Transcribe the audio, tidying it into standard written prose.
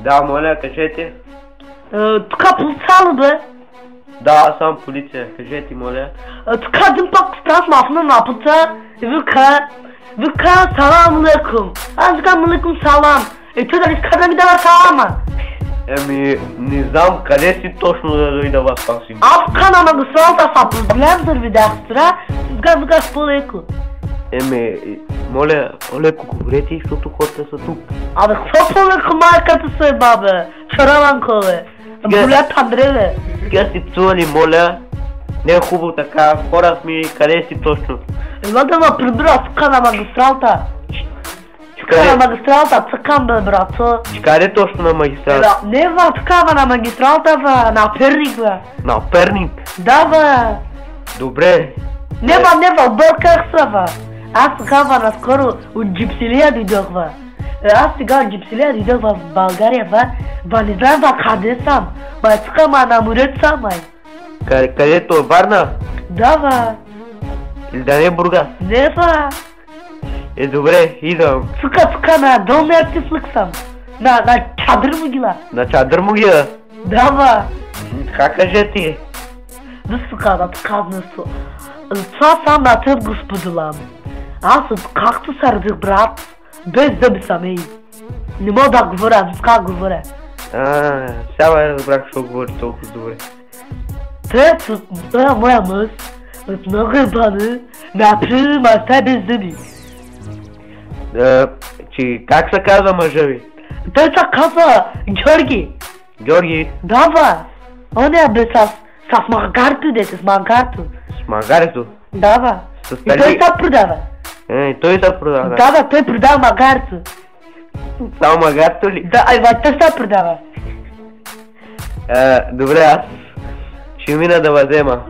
Да, моля, кажете. Тук полицай ли бе? Да, аз съм полиция. Кажете, моля. Тук един пак страх мафна напъта и вика салам алейкум. Аз викам алейкум салам. И той дали иска да ми дава салама? Не знам къде си точно да дойда вас пак си. Аз тук на магистралата са проблем да видях стра, викаш по-леко. Моля, по-леко говорете, защото хората са тук. Абе, какво по-леко майката се, бабе? Шараванко, бе. Болят Андре, Сега си псували, моля. Не е хубаво така. Хора сме, къде си точно? Има да ме прибира тук на магистралата. Тук на магистралата, цъкам, бе, брато. Къде точно на магистралата? Не, бе, тук на магистралата, бе, на Перник, бе. На Перник? Да, бе. Добре. Не, бе, обърках се, бе. Аз така, бе, наскоро от Джипсилия дойдох, бе. Аз сега от Джипсилия дойдох в България, бе, не знам, бе, къде съм. Бе, тук, ма, на морето съм, бе. Където е Варна? Да, бе. Или да не е Бургас? Не, бе. Добре, идвам. Тук, на Долния Тифлик съм. На Чадър могила. На Чадър могила? Да, бе. Така кажете. Да, сука, да така нещо. Това сам на теб го споделам. Аз откакто се родих, брат, без зъби съм, ей. Не мога да говоря, така говоря. Сега разбрах, що говори толкова добре. Това е моя мъж. От много ебани, например, мъжта без зъби. Че как се казва мъжа ви? Той се казва Георги. Георги? Да, бе. Он е, бе, с магарто, дете, с магарто. С магарето? Да, бе. И той се продава. Той се продава? Да, бе, той продава магарто. Само магарто ли? Да, той се продава. Добре, аз ще мина да възема.